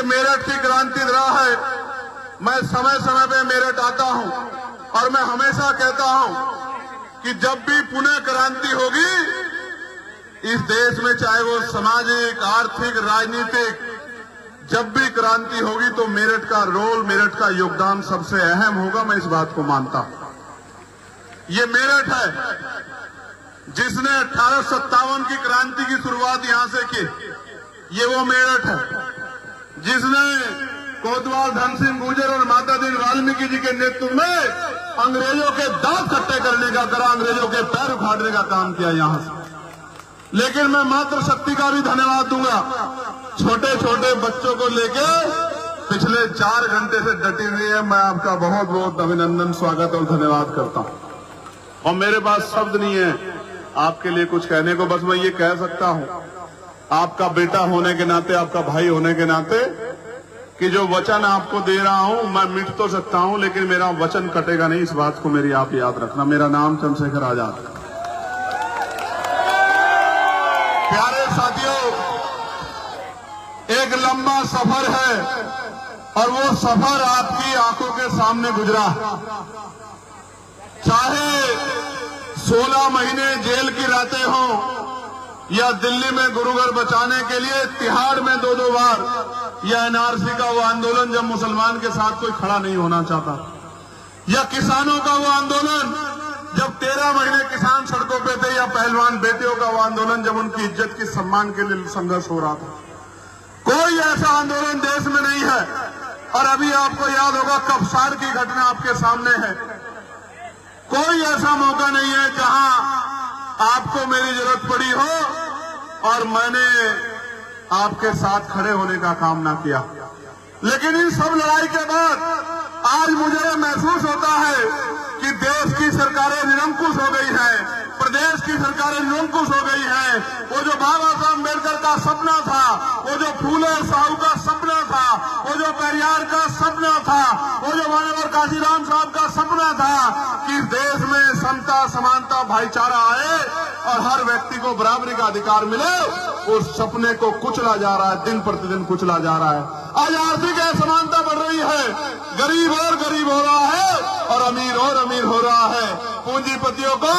ये मेरठ की क्रांति रहा है। मैं समय समय पे मेरठ आता हूं और मैं हमेशा कहता हूं कि जब भी पुनः क्रांति होगी इस देश में, चाहे वो सामाजिक, आर्थिक, राजनीतिक, जब भी क्रांति होगी तो मेरठ का रोल, मेरठ का योगदान सबसे अहम होगा। मैं इस बात को मानता हूं। ये मेरठ है जिसने 1857 की क्रांति की शुरुआत यहां से की। ये वो मेरठ है जिसने कोतवाल धन सिंह गुर्जर और माता दीन वाल्मीकि जी के नेतृत्व में अंग्रेजों के दांत खट्टे करने का करा, अंग्रेजों के पैर उखाड़ने का काम किया यहां से। लेकिन मैं मातृशक्ति का भी धन्यवाद दूंगा। छोटे छोटे बच्चों को लेके पिछले 4 घंटे से डटी हुई है। मैं आपका बहुत बहुत अभिनंदन, स्वागत और धन्यवाद करता हूं। और मेरे पास शब्द नहीं है आपके लिए कुछ कहने को। बस मैं ये कह सकता हूं, आपका बेटा होने के नाते, आपका भाई होने के नाते, कि जो वचन आपको दे रहा हूं, मैं मिट तो सकता हूं लेकिन मेरा वचन कटेगा नहीं। इस बात को मेरी आप याद रखना। मेरा नाम चंद्रशेखर आजाद। प्यारे साथियों, एक लंबा सफर है और वो सफर आपकी आंखों के सामने गुजरा। चाहे 16 महीने जेल की रातें हों या दिल्ली में गुरुघर बचाने के लिए तिहाड़ में 2-2 बार, या एनआरसी का वो आंदोलन जब मुसलमान के साथ कोई खड़ा नहीं होना चाहता, या किसानों का वो आंदोलन जब 13 महीने किसान सड़कों पे थे, या पहलवान बेटियों का वो आंदोलन जब उनकी इज्जत की सम्मान के लिए संघर्ष हो रहा था। कोई ऐसा आंदोलन देश में नहीं है। और अभी आपको याद होगा कब्सार की घटना आपके सामने है। कोई ऐसा मौका नहीं है जहां आपको मेरी जरूरत पड़ी हो और मैंने आपके साथ खड़े होने का काम ना किया। लेकिन इन सब लड़ाई के बाद आज मुझे महसूस होता है कि देश की सरकारें निरंकुश हो गई हैं, प्रदेश की सरकारें निरंकुश हो गई हैं। वो जो बाबा साहब अम्बेडकर का सपना था, वो जो फूले साहू का सपना था, वो जो पेरियार का सपना था, वो जो मानव काशीराम साहब का सपना था कि देश में समता, समानता, भाईचारा आए और हर व्यक्ति को बराबरी का अधिकार मिले, उस सपने को कुचला जा रहा है, दिन प्रतिदिन कुचला जा रहा है। आज आर्थिक असमानता बढ़ रही है, गरीब और गरीब हो रहा है और अमीर और अमीर हो रहा है। पूंजीपतियों को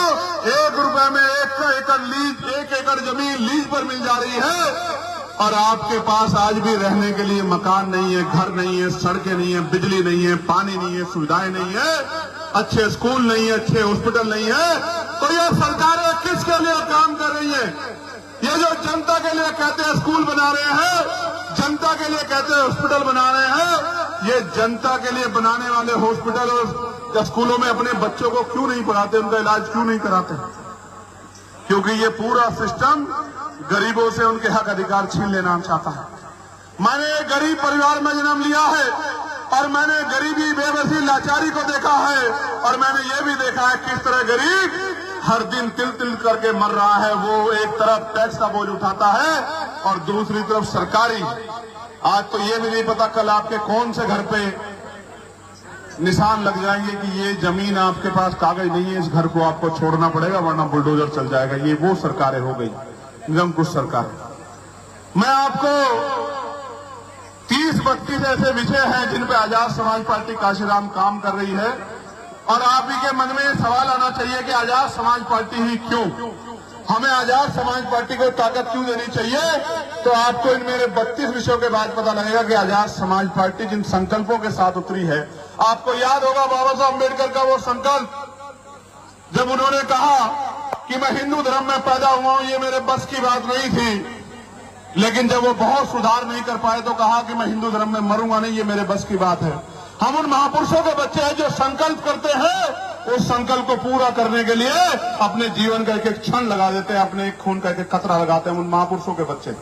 1 रुपए में 1 एकड़ जमीन लीज पर मिल जा रही है और आपके पास आज भी रहने के लिए मकान नहीं है, घर नहीं है, सड़कें नहीं है, बिजली नहीं है, पानी नहीं है, सुविधाएं नहीं है, अच्छे स्कूल नहीं है, अच्छे हॉस्पिटल नहीं है। तो ये सरकारें किसके लिए काम कर रही है? ये जो जनता के लिए कहते हैं स्कूल बना रहे हैं, जनता के लिए कहते हैं हॉस्पिटल बना रहे हैं, ये जनता के लिए बनाने वाले हॉस्पिटल और स्कूलों में अपने बच्चों को क्यों नहीं पढ़ाते, उनका इलाज क्यों नहीं कराते? क्योंकि ये पूरा सिस्टम गरीबों से उनके हक अधिकार छीन लेना चाहता है। मैंने एक गरीब परिवार में जन्म लिया है और मैंने गरीबी, बेबसी, लाचारी को देखा है और मैंने ये भी देखा है किस तरह गरीब हर दिन तिल तिल करके मर रहा है। वो एक तरफ टैक्स का बोझ उठाता है और दूसरी तरफ सरकारी। आज तो ये भी नहीं पता कल आपके कौन से घर पे निशान लग जाएंगे कि ये जमीन आपके पास कागज नहीं है, इस घर को आपको छोड़ना पड़ेगा वरना बुलडोजर चल जाएगा। ये वो सरकारें हो गई, निरंकुश सरकार। मैं आपको 30-32 ऐसे विषय हैं जिन पे आजाद समाज पार्टी काशीराम काम कर रही है और आप ही के मन में सवाल आना चाहिए कि आजाद समाज पार्टी ही क्यों? हमें आजाद समाज पार्टी को ताकत क्यों देनी चाहिए? तो आपको इन मेरे 32 विषयों के बाद पता लगेगा कि आजाद समाज पार्टी जिन संकल्पों के साथ उतरी है। आपको याद होगा बाबा साहब अम्बेडकर का वो संकल्प, जब उन्होंने कहा कि मैं हिंदू धर्म में पैदा हुआ हूं, ये मेरे बस की बात नहीं थी। लेकिन जब वो बहुत सुधार नहीं कर पाए तो कहा कि मैं हिंदू धर्म में मरूंगा नहीं, ये मेरे बस की बात है। हम उन महापुरुषों के बच्चे हैं जो संकल्प करते हैं, उस संकल्प को पूरा करने के लिए अपने जीवन का एक क्षण लगा देते हैं, अपने खून का एक कतरा लगाते हैं। उन महापुरुषों के बच्चे।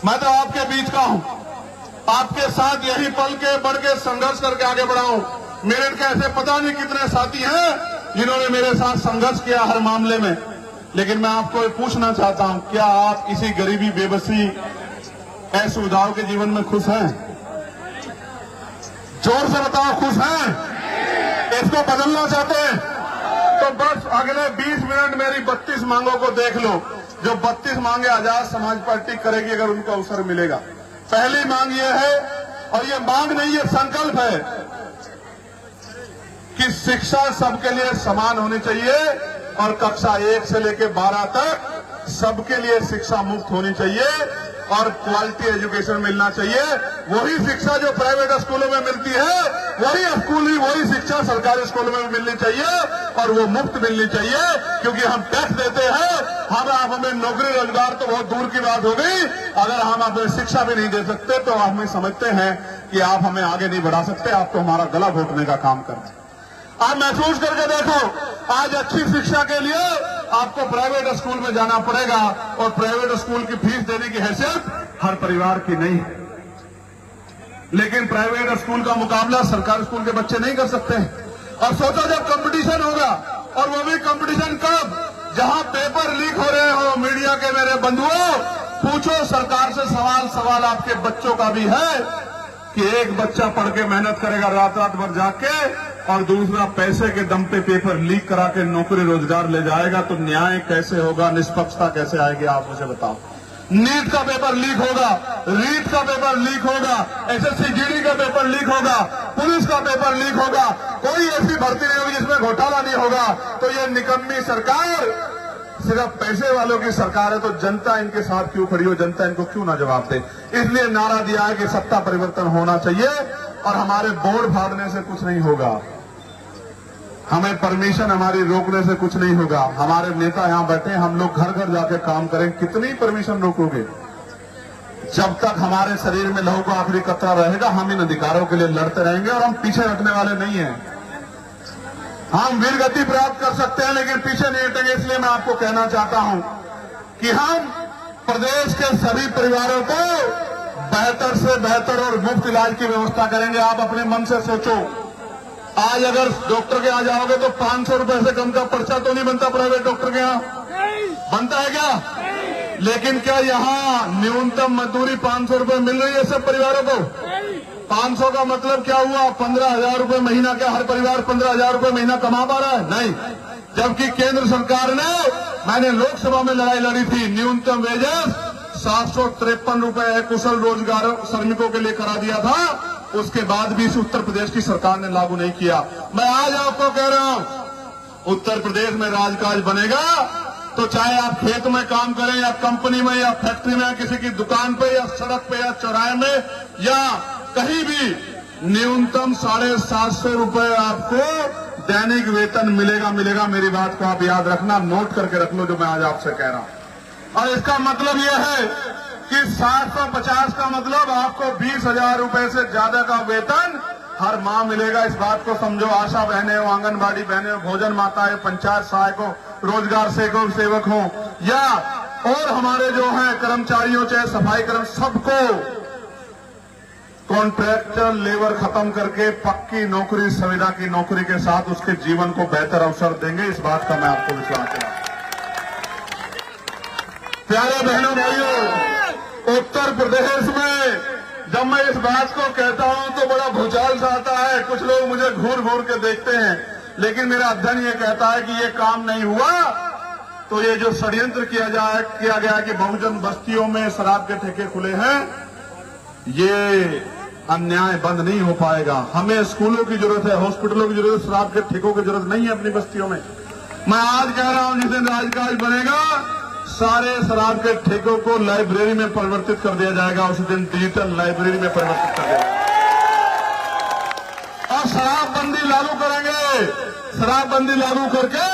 मैं तो आपके बीच का हूं, आपके साथ यही पल के बढ़ के संघर्ष करके आगे बढ़ा हूं। मेरे ऐसे पता नहीं कितने साथी हैं जिन्होंने मेरे साथ संघर्ष किया हर मामले में। लेकिन मैं आपको ये पूछना चाहता हूं, क्या आप इसी गरीबी, बेबसी, असुविधाओं के जीवन में खुश हैं? जोर से बताओ, खुश हैं? इसको बदलना चाहते हैं? तो बस अगले 20 मिनट मेरी 32 मांगों को देख लो। जो 32 मांगे आजाद समाज पार्टी करेगी अगर उनको अवसर मिलेगा। पहली मांग ये है, और ये मांग नहीं, ये संकल्प है कि शिक्षा सबके लिए समान होनी चाहिए और कक्षा 1 से लेकर 12 तक सबके लिए शिक्षा मुफ्त होनी चाहिए और क्वालिटी एजुकेशन मिलना चाहिए। वही शिक्षा जो प्राइवेट स्कूलों में मिलती है, वही शिक्षा सरकारी स्कूलों में मिलनी चाहिए और वो मुफ्त मिलनी चाहिए, क्योंकि हम टैक्स देते हैं। आप हमें नौकरी रोजगार तो बहुत दूर की बात हो गई, अगर हम अपनी शिक्षा भी नहीं दे सकते तो हम समझते हैं कि आप हमें आगे नहीं बढ़ा सकते, आप तो हमारा गला घोटने का काम कर रहे हैं। आप महसूस करके देखो, आज अच्छी शिक्षा के लिए आपको प्राइवेट स्कूल में जाना पड़ेगा और प्राइवेट स्कूल की फीस देने की हैसियत हर परिवार की नहीं है, लेकिन प्राइवेट स्कूल का मुकाबला सरकारी स्कूल के बच्चे नहीं कर सकते हैं। और सोचो जब कंपटीशन होगा, और वो भी कंपटीशन कब, जहां पेपर लीक हो रहे हो। मीडिया के मेरे बंधुओं, पूछो सरकार से सवाल आपके बच्चों का भी है कि एक बच्चा पढ़ के मेहनत करेगा रात भर जाग के, और दूसरा पैसे के दम पे पेपर लीक करा के नौकरी रोजगार ले जाएगा, तो न्याय कैसे होगा, निष्पक्षता कैसे आएगी, आप मुझे बताओ। नीट का पेपर लीक होगा, रीट का पेपर लीक होगा, एसएससी जीडी का पेपर लीक होगा, पुलिस का पेपर लीक होगा, कोई ऐसी भर्ती नहीं होगी जिसमें घोटाला नहीं होगा। तो ये निकम्मी सरकार सिर्फ पैसे वालों की सरकार है, तो जनता इनके साथ क्यों खड़ी हो, जनता इनको क्यों ना जवाब दे। इसलिए नारा दिया है कि सत्ता परिवर्तन होना चाहिए और हमारे बोर्ड फाड़ने से कुछ नहीं होगा, हमें परमिशन हमारी रोकने से कुछ नहीं होगा। हमारे नेता यहां बैठे, हम लोग घर घर जाके काम करें, कितनी परमिशन रोकोगे। जब तक हमारे शरीर में लहू का आखिरी कतरा रहेगा, हम इन अधिकारों के लिए लड़ते रहेंगे और हम पीछे हटने वाले नहीं हैं। हम वीर गति प्राप्त कर सकते हैं लेकिन पीछे नहीं हटेंगे। इसलिए मैं आपको कहना चाहता हूं कि हम प्रदेश के सभी परिवारों को बेहतर से बेहतर और मुफ्त इलाज की व्यवस्था करेंगे। आप अपने मन से सोचो, आज अगर डॉक्टर के यहाँ जाओगे तो 500 रुपए से कम का पर्चा तो नहीं बनता प्राइवेट डॉक्टर के यहाँ, बनता है क्या? लेकिन क्या यहाँ न्यूनतम मजदूरी 500 रुपए मिल रही है सब परिवारों को? 500 का मतलब क्या हुआ? 15,000 रुपए महीना। क्या हर परिवार 15,000 रुपए महीना कमा पा रहा है? नहीं। जबकि केंद्र सरकार ने, मैंने लोकसभा में लड़ाई लड़ी थी, न्यूनतम वेजेस 753 रुपए कुशल रोजगार श्रमिकों के लिए करा दिया था, उसके बाद भी इस उत्तर प्रदेश की सरकार ने लागू नहीं किया। मैं आज आपको कह रहा हूं, उत्तर प्रदेश में राजकाज बनेगा तो चाहे आप खेत में काम करें या कंपनी में या फैक्ट्री में या किसी की दुकान पे या सड़क पे या चौराहे में या कहीं भी, न्यूनतम 750 रुपए आपको दैनिक वेतन मिलेगा। मेरी बात को आप याद रखना, नोट करके रख लो जो मैं आज आपसे कह रहा हूं। और इसका मतलब यह है कि 750 का मतलब आपको 20,000 रुपए से ज्यादा का वेतन हर माह मिलेगा। इस बात को समझो। आशा बहने हो, आंगनबाड़ी बहने हो, भोजन माताएं, पंचायत सहायक हो, रोजगार सेवक हो या और हमारे जो हैं कर्मचारियों, चाहे सफाई कर्मचारी, सबको कॉन्ट्रैक्टर लेबर खत्म करके पक्की नौकरी, संविदा की नौकरी के साथ उसके जीवन को बेहतर अवसर देंगे। इस बात का मैं आपको विश्वास दिलाता हूं। प्यारे बहनों भाइयों, उत्तर प्रदेश में जब मैं इस बात को कहता हूं तो बड़ा भूचाल सा आता है। कुछ लोग मुझे घूर घूर के देखते हैं, लेकिन मेरा अध्ययन ये कहता है कि ये काम नहीं हुआ तो ये जो षड्यंत्र किया गया कि बहुजन बस्तियों में शराब के ठेके खुले हैं, ये अन्याय बंद नहीं हो पाएगा। हमें स्कूलों की जरूरत है, हॉस्पिटलों की जरूरत, शराब के ठेकों की जरूरत नहीं है अपनी बस्तियों में। मैं आज कह रहा हूं, जिस दिन राजकाज बनेगा सारे शराब के ठेकों को लाइब्रेरी में परिवर्तित कर दिया जाएगा, उस दिन डिजिटल लाइब्रेरी में परिवर्तित कर दिया जाएगा और शराबबंदी लागू करेंगे। शराबबंदी लागू करके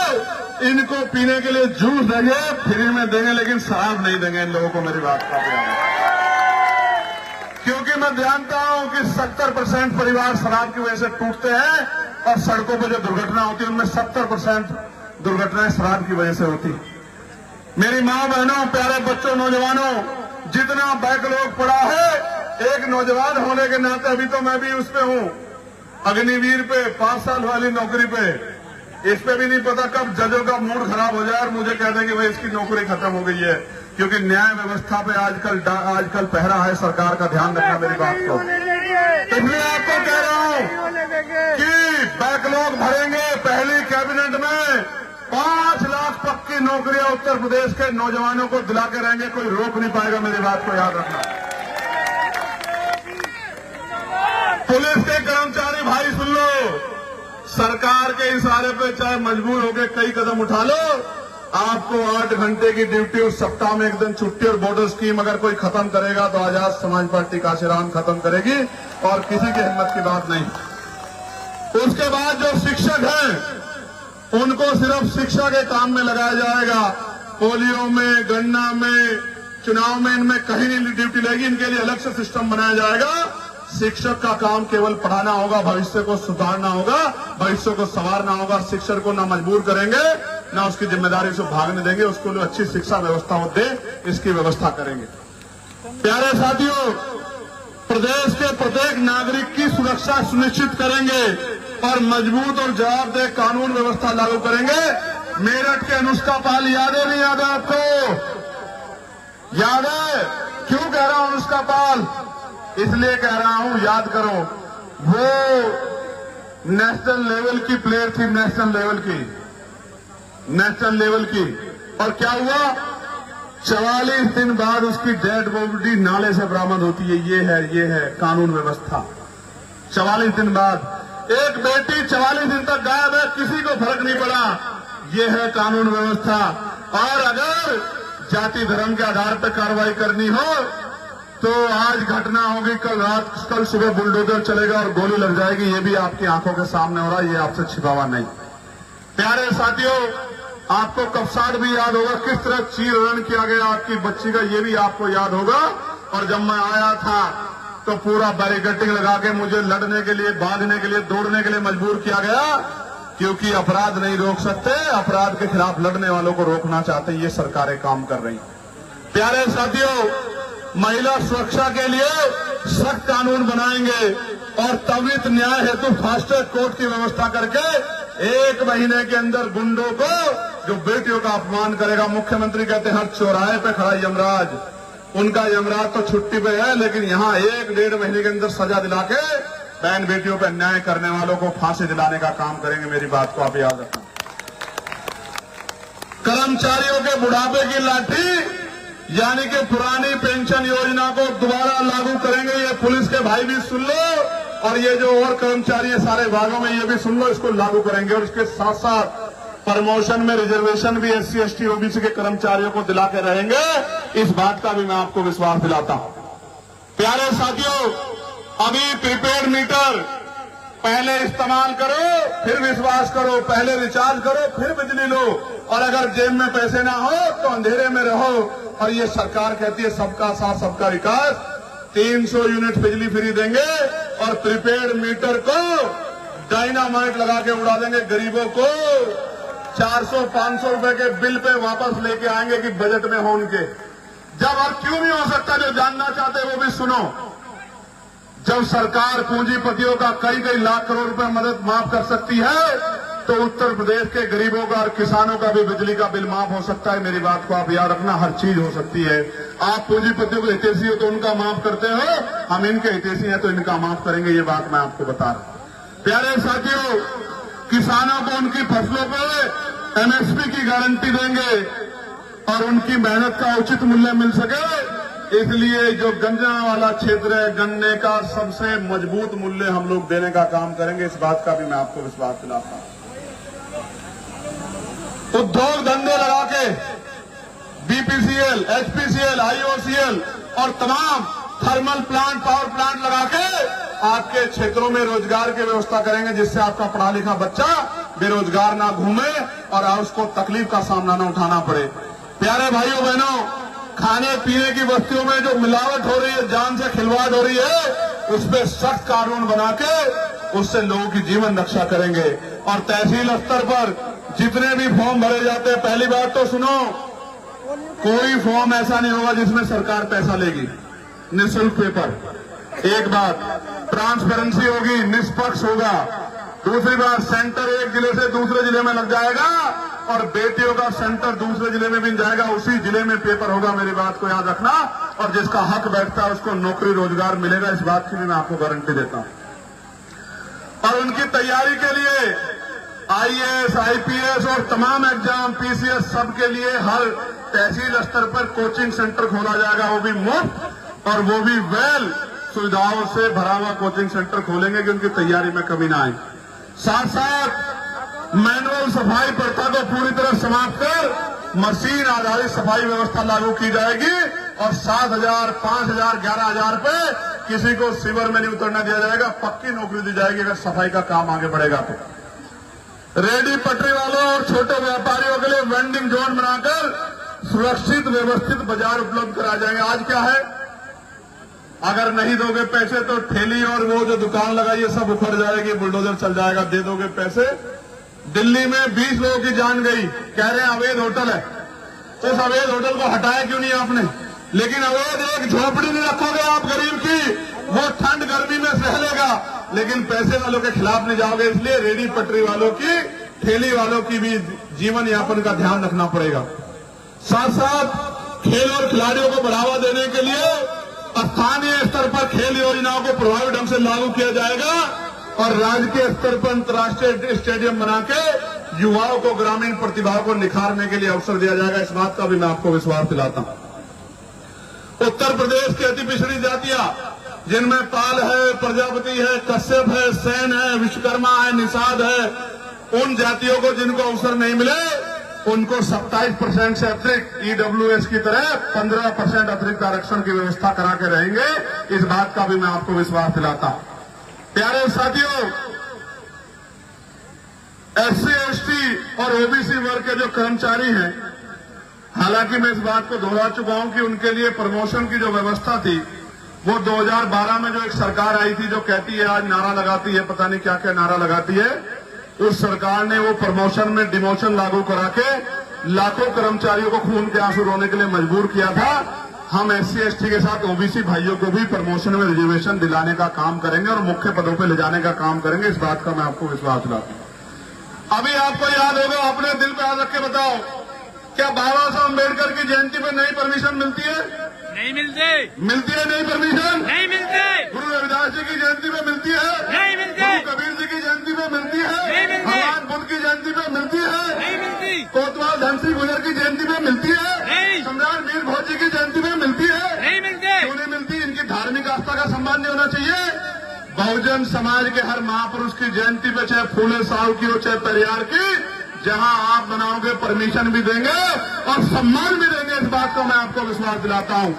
इनको पीने के लिए जूस देंगे, फ्री में देंगे, लेकिन शराब नहीं देंगे इन लोगों को। मेरी बात का ध्यान रखना, क्योंकि मैं जानता हूं कि 70% परिवार शराब की वजह से टूटते हैं और सड़कों पर जो दुर्घटना होती है उनमें 70% दुर्घटनाएं शराब की वजह से होती है। मेरी मां बहनों, प्यारे बच्चों, नौजवानों, जितना बैकलॉग पड़ा है, एक नौजवान होने के नाते अभी तो मैं भी उस पे हूं, अग्निवीर पे 5 साल वाली नौकरी पे। इस पे भी नहीं पता कब जजों का मूड खराब हो जाए और मुझे कह दें कि भाई इसकी नौकरी खत्म हो गई है, क्योंकि न्याय व्यवस्था पे आजकल पहरा है। सरकार का ध्यान रखना मेरी बात को। इसलिए आपको कह रहा हूं कि बैकलॉग भरेंगे। पहली कैबिनेट में 5 लाख पक्की नौकरियां उत्तर प्रदेश के नौजवानों को दिला के रहेंगे, कोई रोक नहीं पाएगा। मेरी बात को याद रखना। पुलिस के कर्मचारी भाई सुन लो, सरकार के इशारे पे चाहे मजबूर होकर कई कदम उठा लो, आपको 8 घंटे की ड्यूटी और सप्ताह में एक दिन छुट्टी और बॉर्डर स्कीम अगर कोई खत्म करेगा तो आजाद समाज पार्टी काशीराम खत्म करेगी और किसी की हिम्मत की बात नहीं। उसके बाद जो शिक्षक हैं उनको सिर्फ शिक्षा के काम में लगाया जाएगा, पोलियो में, गन्ना में, चुनाव में इनमें कहीं नहीं ड्यूटी लगेगी, इनके लिए अलग से सिस्टम बनाया जाएगा। शिक्षक का काम केवल पढ़ाना होगा, भविष्य को सुधारना होगा, भविष्य को संवारना होगा। शिक्षक को ना मजबूर करेंगे ना उसकी जिम्मेदारी से भागने देंगे, उसको जो अच्छी शिक्षा व्यवस्था हो दे इसकी व्यवस्था करेंगे। प्यारे साथियों, प्रदेश के प्रत्येक नागरिक की सुरक्षा सुनिश्चित करेंगे और मजबूत और जवाबदेह कानून व्यवस्था लागू करेंगे। मेरठ के अनुष्का पाल याद है, नहीं याद है आपको? याद है? क्यों कह रहा हूं अनुष्का पाल? इसलिए कह रहा हूं, याद करो, वो नेशनल लेवल की प्लेयर थी, नेशनल लेवल की। और क्या हुआ? 44 दिन बाद उसकी डेड बॉडी नाले से बरामद होती है। ये है कानून व्यवस्था। 44 दिन बाद एक बेटी 44 दिन तक गायब है, किसी को फर्क नहीं पड़ा। ये है कानून व्यवस्था। और अगर जाति धर्म के आधार पर कार्रवाई करनी हो तो आज घटना होगी, कल सुबह बुलडोजर चलेगा और गोली लग जाएगी। ये भी आपकी आंखों के सामने हो रहा है, ये आपसे छिपा हुआ नहीं। प्यारे साथियों, आपको कपसाड़ भी याद होगा, किस तरह चीरहरण किया गया आपकी बच्ची का, ये भी आपको याद होगा। और जब मैं आया था तो पूरा बैरिकेडिंग लगा के मुझे लड़ने के लिए, भागने के लिए, दौड़ने के लिए मजबूर किया गया, क्योंकि अपराध नहीं रोक सकते, अपराध के खिलाफ लड़ने वालों को रोकना चाहते, ये सरकारें काम कर रही। प्यारे साथियों, महिला सुरक्षा के लिए सख्त कानून बनाएंगे और त्वरित न्याय हेतु फास्ट ट्रैक कोर्ट की व्यवस्था करके 1 महीने के अंदर गुंडों को, जो बेटियों का अपमान करेगा, मुख्यमंत्री कहते हैं हर चौराहे पे खड़ा यमराज, उनका यमराज तो छुट्टी पे है, लेकिन यहां 1-1.5 महीने के अंदर सजा दिला के बहन बेटियों पर अन्याय करने वालों को फांसी दिलाने का काम करेंगे। मेरी बात को आप याद रखना। कर्मचारियों के बुढ़ापे की लाठी यानी कि पुरानी पेंशन योजना को दोबारा लागू करेंगे। ये पुलिस के भाई भी सुन लो और ये जो और कर्मचारी है सारे भागों में, ये भी सुन लो, इसको लागू करेंगे। और इसके साथ साथ प्रमोशन में रिजर्वेशन भी SC ST OBC के कर्मचारियों को दिला के रहेंगे। इस बात का भी मैं आपको विश्वास दिलाता हूं। प्यारे साथियों, अभी प्रीपेड मीटर पहले इस्तेमाल करो, फिर विश्वास करो, पहले रिचार्ज करो, फिर बिजली लो, और अगर जेब में पैसे ना हो तो अंधेरे में रहो। और ये सरकार कहती है सबका साथ सबका विकास। 300 यूनिट बिजली फ्री देंगे और प्रीपेड मीटर को डायनामाइट लगा के उड़ा देंगे। गरीबों को 400-500 रुपए के बिल पे वापस लेके आएंगे कि बजट में हो उनके। जब और क्यों नहीं हो सकता, जो जानना चाहते वो भी सुनो। जब सरकार पूंजीपतियों का कई लाख करोड़ रुपए मदद माफ कर सकती है तो उत्तर प्रदेश के गरीबों का और किसानों का भी बिजली का बिल माफ हो सकता है। मेरी बात को आप याद रखना, हर चीज हो सकती है। आप पूंजीपतियों को हितैषी हो तो उनका माफ करते हो, हम इनके हितैषी हैं तो इनका माफ करेंगे। ये बात मैं आपको बता रहा हूं। प्यारे साथियों, किसानों को उनकी फसलों पर MSP की गारंटी देंगे और उनकी मेहनत का उचित मूल्य मिल सके, इसलिए जो गन्ना वाला क्षेत्र है, गन्ने का सबसे मजबूत मूल्य हम लोग देने का काम करेंगे। इस बात का भी मैं आपको विश्वास दिलाता हूं। उद्योग धंधे लगा के BPCL, HPCL, IOCL और तमाम थर्मल प्लांट, पावर प्लांट लगा के आपके क्षेत्रों में रोजगार की व्यवस्था करेंगे, जिससे आपका पढ़ा लिखा बच्चा बेरोजगार ना घूमे और उसको तकलीफ का सामना न उठाना पड़े। प्यारे भाइयों बहनों, खाने पीने की वस्तुओं में जो मिलावट हो रही है, जान से खिलवाड़ हो रही है, उस पर सख्त कानून बना के उससे लोगों की जीवन रक्षा करेंगे। और तहसील स्तर पर जितने भी फॉर्म भरे जाते हैं, पहली बात तो सुनो, कोई फॉर्म ऐसा नहीं होगा जिसमें सरकार पैसा लेगी। निःशुल्क पेपर। एक बात, ट्रांसपेरेंसी होगी, निष्पक्ष होगा। दूसरी बात, सेंटर एक जिले से दूसरे जिले में लग जाएगा और बेटियों का सेंटर दूसरे जिले में भी जाएगा, उसी जिले में पेपर होगा। मेरी बात को याद रखना। और जिसका हक बैठता है उसको नौकरी रोजगार मिलेगा, इस बात की भी मैं आपको गारंटी देता हूं। और उनकी तैयारी के लिए IAS, IPS और तमाम एग्जाम, PCS, सबके लिए हर तहसील स्तर पर कोचिंग सेंटर खोला जाएगा, वो भी मुफ्त और वो भी वेल सुविधाओं से भरा हुआ कोचिंग सेंटर खोलेंगे कि उनकी तैयारी में कमी ना आए। साथ साथ मैनुअल सफाई प्रथा को पूरी तरह समाप्त कर मशीन आधारित सफाई व्यवस्था लागू की जाएगी और 7,000, 5,000, 11,000 पे किसी को सीवर में नहीं उतरना दिया जाएगा। पक्की नौकरी दी जाएगी अगर सफाई का काम आगे बढ़ेगा तो। रेडी पटरी वालों और छोटे व्यापारियों के लिए वेंडिंग जोन बनाकर सुरक्षित व्यवस्थित बाजार उपलब्ध कराए जाएंगे। आज क्या है, अगर नहीं दोगे पैसे तो ठेली और वो जो दुकान लगाई है सब उखड़ जाएगी, बुलडोजर चल जाएगा। दे दोगे पैसे। दिल्ली में 20 लोगों की जान गई, कह रहे हैं अवैध होटल है। तो इस अवैध होटल को हटाया क्यों नहीं आपने? लेकिन अवैध एक झोपड़ी नहीं रखोगे आप गरीब की, वो ठंड गर्मी में सह लेगा, लेकिन पैसे वालों के खिलाफ नहीं जाओगे। इसलिए रेडी पटरी वालों की, ठेली वालों की भी जीवन यापन का ध्यान रखना पड़ेगा। साथ साथ खेल और खिलाड़ियों को बढ़ावा देने के लिए स्थानीय स्तर पर खेल योजनाओं को प्रभावी ढंग से लागू किया जाएगा और राज्य के स्तर पर अंतर्राष्ट्रीय स्टेडियम बना के युवाओं को ग्रामीण प्रतिभाओं को निखारने के लिए अवसर दिया जाएगा। इस बात का भी मैं आपको विश्वास दिलाता हूं। उत्तर प्रदेश की अति पिछड़ी जातियां जिनमें पाल है, प्रजापति है, कश्यप है, सेन है, विश्वकर्मा है, निषाद है, उन जातियों को जिनको अवसर नहीं मिले उनको 27% से अतिरिक्त ईडब्ल्यूएस की तरह 15% अतिरिक्त आरक्षण की व्यवस्था करा के रहेंगे। इस बात का भी मैं आपको विश्वास दिलाता हूं। प्यारे साथियों, एससी, एसटी और ओबीसी वर्ग के जो कर्मचारी हैं, हालांकि मैं इस बात को दोहरा चुका हूं कि उनके लिए प्रमोशन की जो व्यवस्था थी वो 2012 में जो एक सरकार आई थी जो कहती है, आज नारा लगाती है, पता नहीं क्या क्या नारा लगाती है, उस सरकार ने वो प्रमोशन में डिमोशन लागू करा के लाखों कर्मचारियों को खून के आंसू रोने के लिए मजबूर किया था। हम एससी, एसटी के साथ ओबीसी भाइयों को भी प्रमोशन में रिजर्वेशन दिलाने का काम करेंगे और मुख्य पदों पर ले जाने का काम करेंगे। इस बात का मैं आपको विश्वास दिलाता हूं। अभी आपको याद होगा, अपने दिल पे याद रख के बताओ, क्या बाबा साहब अम्बेडकर की जयंती पर नई परमिशन मिलती है? नहीं मिलते। मिलती है नई परमिशन? नहीं मिलते। गुरु रविदास जी की जयंती पे मिलती है? नहीं मिलते। गुरु कबीर जी की जयंती पे मिलती है? नहीं मिलती। भगवान बुद्ध की जयंती पे मिलती है? नहीं मिलती। कोतवाल धनसिंह गुजर की जयंती पे मिलती है? नहीं। सम्राट मीर भोज जी की जयंती पे मिलती है? नहीं मिलते। क्यों नहीं मिलती? इनकी धार्मिक आस्था का सम्मान नहीं होना चाहिए? बहुजन समाज के हर महापुरुष की जयंती पे, चाहे फूले साहू की हो चाहे पेरियार की, जहां आप बनाओगे परमिशन भी देंगे और सम्मान भी देंगे। इस बात का मैं आपको विश्वास दिलाता हूं।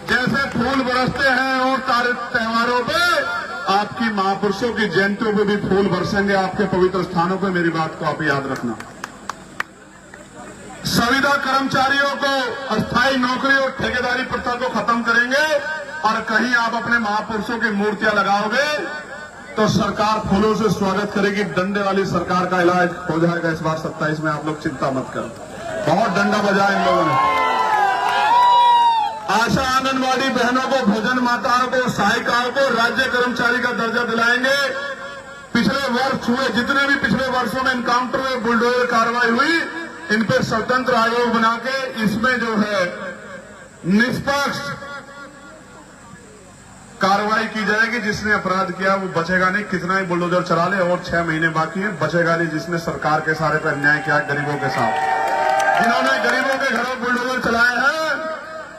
जैसे फूल बरसते हैं और त्योहारों पे, आपकी महापुरुषों की जयंतियों पे भी फूल बरसेंगे आपके पवित्र स्थानों पे। मेरी बात को आप याद रखना। संविदा कर्मचारियों को अस्थायी नौकरी और ठेकेदारी प्रथा को खत्म करेंगे और कहीं आप अपने महापुरुषों की मूर्तियां लगाओगे तो सरकार फूलों से स्वागत करेगी। डंडे वाली सरकार का इलाज हो जाएगा इस बार 27 में। आप लोग चिंता मत करो। बहुत डंडा बजाया इन लोगों ने। आशा आंगनवाड़ी बहनों को, भोजन माताओं को, सहायिकाओं को राज्य कर्मचारी का दर्जा दिलाएंगे। पिछले वर्ष हुए, जितने भी पिछले वर्षों में इनकाउंटर में बुलडोजर कार्रवाई हुई, इन पर स्वतंत्र आयोग बना के इसमें जो है निष्पक्ष कार्रवाई की जाएगी। जिसने अपराध किया वो बचेगा नहीं, कितना ही बुलडोजर चला ले। और 6 महीने बाकी है, बचेगा नहीं जिसने सरकार के सारे पर अन्याय किया गरीबों के साथ। जिन्होंने गरीबों के घरों बुलडोजर चलाए हैं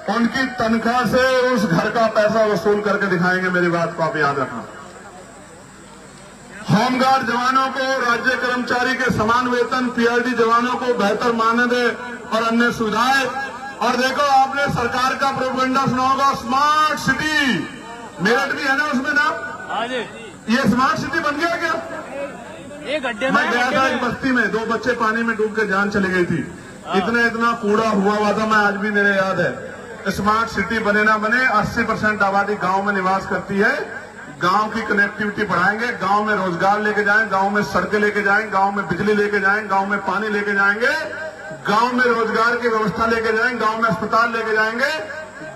उनकी तनख्वाह से उस घर का पैसा वसूल करके दिखाएंगे। मेरी बात को आप याद रखना। होमगार्ड जवानों को, राज्य कर्मचारी के समान वेतन, पीआरडी जवानों को बेहतर मानदेय और अन्य सुविधाएं। और देखो, आपने सरकार का प्रोपेगेंडा सुना होगा, स्मार्ट सिटी। मेरठ भी है ना उसमें नाम? ये स्मार्ट सिटी बन गया क्या? एक गड्ढे मैं गया था एक बस्ती में, 2 बच्चे पानी में डूब के जान चली गई थी। इतना कूड़ा हुआ था, मैं आज भी मेरे याद है। स्मार्ट सिटी बने ना बने, 80% आबादी गांव में निवास करती है। गांव की कनेक्टिविटी बढ़ाएंगे, गांव में रोजगार लेके जाएं, गांव में सड़कें लेके जाएं, गांव में बिजली लेके जाएं, गांव में पानी लेके जाएंगे, गांव में रोजगार की व्यवस्था लेके जाएं, गांव में अस्पताल लेके जाएंगे,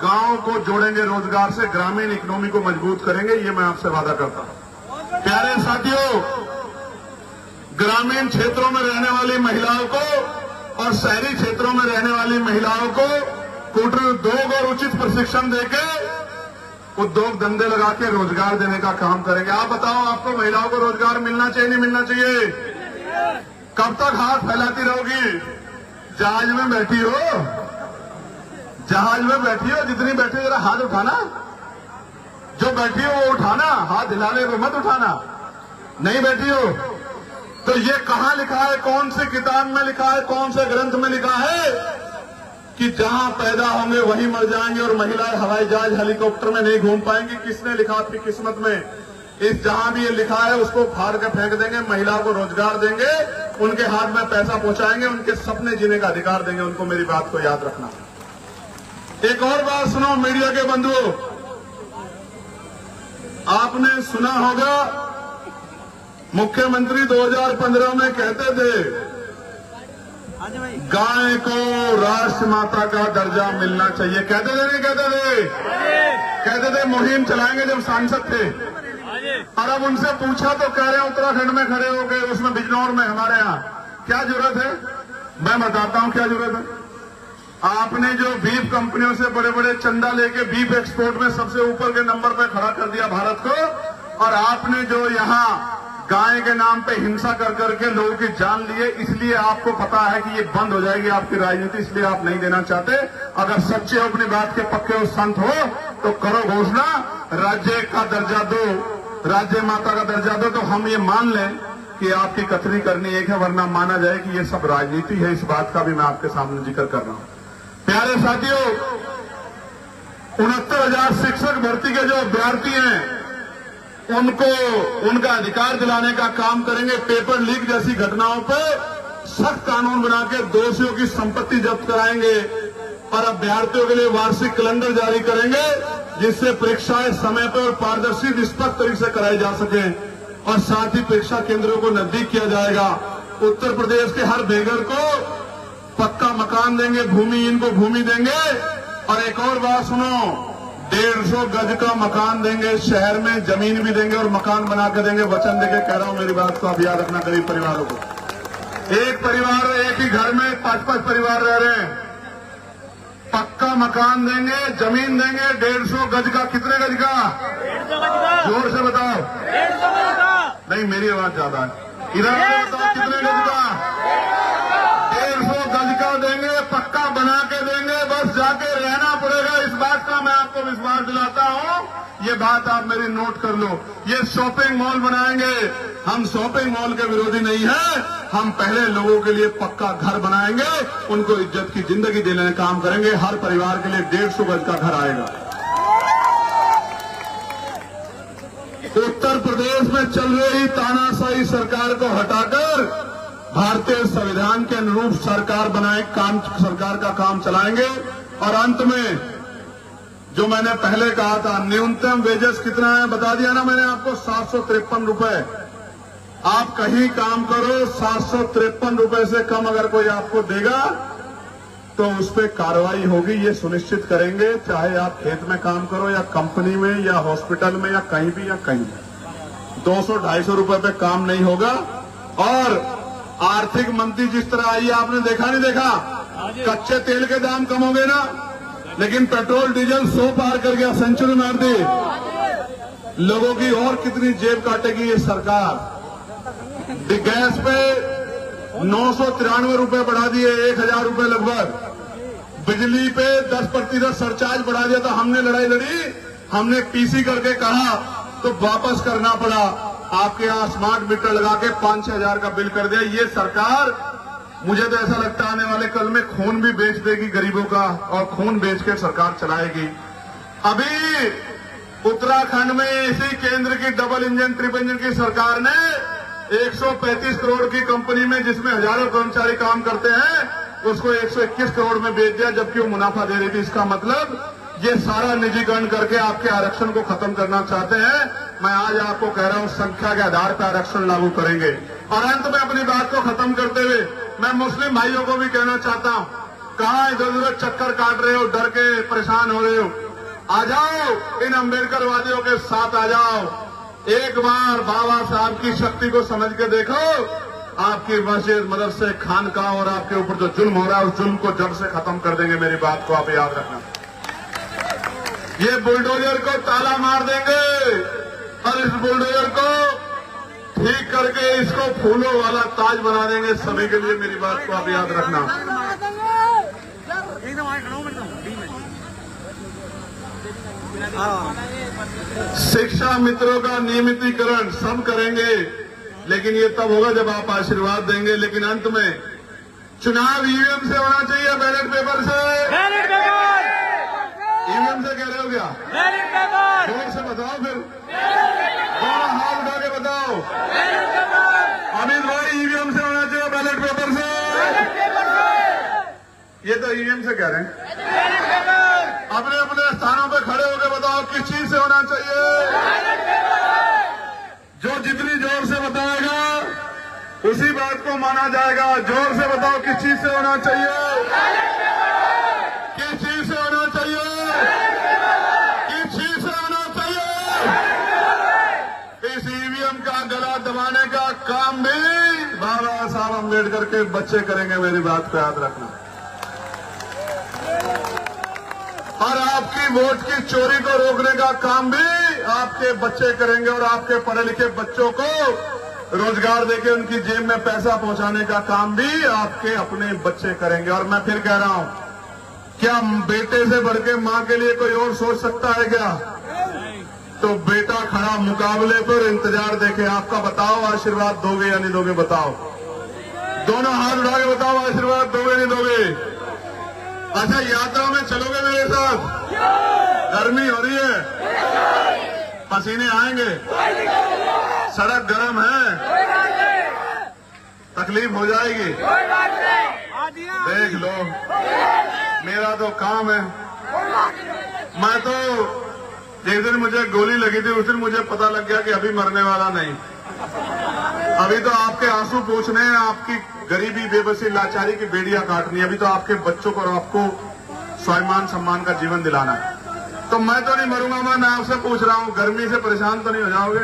गांव को जोड़ेंगे रोजगार से, ग्रामीण इकोनॉमी को मजबूत करेंगे। ये मैं आपसे वादा करता हूं। प्यारे साथियों, ग्रामीण क्षेत्रों में रहने वाली महिलाओं को और शहरी क्षेत्रों में रहने वाली महिलाओं को कुटीर उद्योग और उचित प्रशिक्षण देके उद्योग धंधे लगा के रोजगार देने का काम करेंगे। आप बताओ, आपको महिलाओं को रोजगार मिलना चाहिए नहीं मिलना चाहिए? कब तक हाथ फैलाती रहोगी? जहाज में बैठी हो, जहाज में बैठी हो, जितनी बैठी हो जरा हाथ उठाना। जो बैठी हो वो उठाना, हाथ हिलाने को मत उठाना। नहीं बैठी हो तो ये कहां लिखा है, कौन सी किताब में लिखा है, कौन से ग्रंथ में लिखा है कि जहां पैदा होंगे वहीं मर जाएंगे और महिलाएं हवाई जहाज हेलीकॉप्टर में नहीं घूम पाएंगी? किसने लिखा आपकी किस्मत में? इस जहां भी ये लिखा है उसको फाड़ के फेंक देंगे, महिलाओं को रोजगार देंगे, उनके हाथ में पैसा पहुंचाएंगे, उनके सपने जीने का अधिकार देंगे उनको। मेरी बात को याद रखना। एक और बात सुनो मीडिया के बंधुओं, आपने सुना होगा मुख्यमंत्री 2015 में कहते थे गाय को राष्ट्र माता का दर्जा मिलना चाहिए। कहते थे नहीं कहते थे? कहते थे मुहिम चलाएंगे जब सांसद थे। और अब उनसे पूछा तो कह रहे हैं उत्तराखंड में खड़े हो गए, उसमें बिजनौर में हमारे यहाँ। क्या जरूरत है? मैं बताता हूं क्या जरूरत है। आपने जो बीफ कंपनियों से बड़े बड़े चंदा लेके बीफ एक्सपोर्ट में सबसे ऊपर के नंबर पर खड़ा कर दिया भारत को, और आपने जो यहाँ गाय के नाम पे हिंसा कर करके लोगों की जान लिए, इसलिए आपको पता है कि ये बंद हो जाएगी आपकी राजनीति, इसलिए आप नहीं देना चाहते। अगर सच्चे हो, अपनी बात के पक्के हो, संत हो, तो करो घोषणा, राज्य का दर्जा दो, राज्य माता का दर्जा दो, तो हम ये मान लें कि आपकी कथनी करनी एक है, वरना माना जाए कि ये सब राजनीति है। इस बात का भी मैं आपके सामने जिक्र कर रहा हूं। प्यारे साथियों, 69,000 शिक्षक भर्ती के जो अभ्यर्थी हैं उनको उनका अधिकार दिलाने का काम करेंगे। पेपर लीक जैसी घटनाओं पर सख्त कानून बना के दोषियों की संपत्ति जब्त कराएंगे और अभ्यर्थियों के लिए वार्षिक कैलेंडर जारी करेंगे, जिससे परीक्षाएं समय पर और पारदर्शी निष्पक्ष तरीके से कराई जा सके। और साथ ही परीक्षा केंद्रों को नजदीक किया जाएगा। उत्तर प्रदेश के हर बेघर को पक्का मकान देंगे, भूमिहीन को भूमि देंगे। और एक और बात सुनो, 150 गज का मकान देंगे, शहर में जमीन भी देंगे और मकान बना के देंगे। वचन देके कह रहा हूं, मेरी बात को आप याद रखना। गरीब परिवारों को, एक परिवार एक ही घर में 5-5 परिवार रह रहे हैं, पक्का मकान देंगे, जमीन देंगे। 150 गज का। कितने गज का? 150 गज का। जोर से बताओ। 150 गज का। नहीं, मेरी आवाज ज्यादा है। इधर बताओ कितने गज का? 150 गज का देंगे, पक्का बना के देंगे, बस जाके रहना पड़ेगा। इस बात का मैं आपको विश्वास दिलाता हूं, ये बात आप मेरी नोट कर लो। ये शॉपिंग मॉल बनाएंगे, हम शॉपिंग मॉल के विरोधी नहीं है, हम पहले लोगों के लिए पक्का घर बनाएंगे, उनको इज्जत की जिंदगी देने का काम करेंगे। हर परिवार के लिए 150 गज का घर आएगा। उत्तर प्रदेश में चल रही तानाशाही सरकार को हटाकर भारतीय संविधान के अनुरूप सरकार बनाए, सरकार का काम चलाएंगे। और अंत में जो मैंने पहले कहा था, न्यूनतम वेजेस कितना है बता दिया ना मैंने आपको, 753 रुपए। आप कहीं काम करो, 753 रुपए से कम अगर कोई आपको देगा तो उस पर कार्रवाई होगी, ये सुनिश्चित करेंगे। चाहे आप खेत में काम करो या कंपनी में या हॉस्पिटल में या कहीं भी 200-250 रुपए पे काम नहीं होगा। और आर्थिक मंत्री जिस तरह आई, आपने देखा नहीं देखा? कच्चे तेल के दाम कम हो गए ना, लेकिन पेट्रोल डीजल 100 पार कर गया, सेंचुरी मार दी। लोगों की और कितनी जेब काटेगी ये सरकार? गैस पे 993 रुपए बढ़ा दिए, 1000 रुपए लगभग। बिजली पे 10% सरचार्ज बढ़ा दिया। तो हमने लड़ाई लड़ी, हमने पीसी करके कहा तो वापस करना पड़ा। आपके यहाँ स्मार्ट मीटर लगा के 5-6 हजार का बिल कर दिया। ये सरकार, मुझे तो ऐसा लगता है आने वाले कल में खून भी बेच देगी गरीबों का, और खून बेच के सरकार चलाएगी। अभी उत्तराखंड में इसी केंद्र की डबल इंजन ट्रिपल इंजन की सरकार ने 135 करोड़ की कंपनी में, जिसमें हजारों कर्मचारी काम करते हैं, उसको 121 करोड़ में बेच दिया, जबकि वो मुनाफा दे रही थी। इसका मतलब ये सारा निजीकरण करके आपके आरक्षण को खत्म करना चाहते हैं। मैं आज आपको कह रहा हूं, संख्या के आधार पर आरक्षण लागू करेंगे। और अंत में अपनी बात को खत्म करते हुए मैं मुस्लिम भाइयों को भी कहना चाहता हूं, कहां इधर उधर चक्कर काट रहे हो, डर के परेशान हो रहे हो, आ जाओ, इन अम्बेडकर वादियों के साथ आ जाओ। एक बार बाबा साहब की शक्ति को समझ के देखो। आपकी मस्जिद, मदरसे, खानकाह और आपके ऊपर जो जुल्म हो रहा है, उस जुल्म को जड़ से खत्म कर देंगे। मेरी बात को आप याद रखना। ये बुलडोजर को ताला मार देंगे और इस बुलडोजर को ठीक करके इसको फूलों वाला ताज बना देंगे सभी के लिए। मेरी बात को आप याद रखना। एकदम शिक्षा मित्रों का नियमितीकरण सब करेंगे, लेकिन ये तब होगा जब आप आशीर्वाद देंगे। लेकिन अंत में चुनाव ईवीएम से होना चाहिए, बैलेट पेपर से। बैलेट पेपर, ईवीएम से कह रहे हो क्या? बैलेट पेपर, जोर से बताओ फिर, दोनों हाथ उठा के बताओ। बैलेट पेपर, अमित भाई ईवीएम से होना चाहिए, बैलेट पेपर से। बैलेट पेपर से, ये तो ईवीएम से कह रहे हैं। बैलेट पेपर, अपने अपने स्थानों पे खड़े होकर बताओ किस चीज से होना चाहिए। बैलेट पेपर, जो जितनी जोर से बताएगा उसी बात को माना जाएगा। जोर से बताओ किस चीज से होना चाहिए, किस चीज से होना चाहिए, किस चीज से होना चाहिए। इस ईवीएम का गला दबाने का काम भी बाबा साहब अम्बेडकर के बच्चे करेंगे, मेरी बात को याद रखना। और आपकी वोट की चोरी को रोकने का काम भी आपके बच्चे करेंगे, और आपके पढ़े लिखे बच्चों को रोजगार देके उनकी जेब में पैसा पहुंचाने का काम भी आपके अपने बच्चे करेंगे। और मैं फिर कह रहा हूं, क्या बेटे से बढ़ के मां के लिए कोई और सोच सकता है क्या? तो बेटा खड़ा मुकाबले पर इंतजार देखे आपका। बताओ आशीर्वाद दोगे या नहीं दोगे? बताओ, दोनों हाथ उठा के बताओ आशीर्वाद दोगे नहीं दोगे? अच्छा, यात्रा में चलोगे मेरे साथ? गर्मी हो रही है, पसीने आएंगे, सड़क गर्म है, तकलीफ हो जाएगी। देख लो, मेरा तो काम है। मैं तो जिस दिन मुझे गोली लगी थी उस दिन मुझे पता लग गया कि अभी मरने वाला नहीं। अभी तो आपके आंसू पोंछने हैं, आपकी गरीबी, बेबसी, लाचारी की बेड़ियां काटनी है। अभी तो आपके बच्चों को और आपको स्वाभिमान सम्मान का जीवन दिलाना है। तो मैं तो नहीं मरूंगा। मैं आपसे पूछ रहा हूं, गर्मी से परेशान तो नहीं हो जाओगे?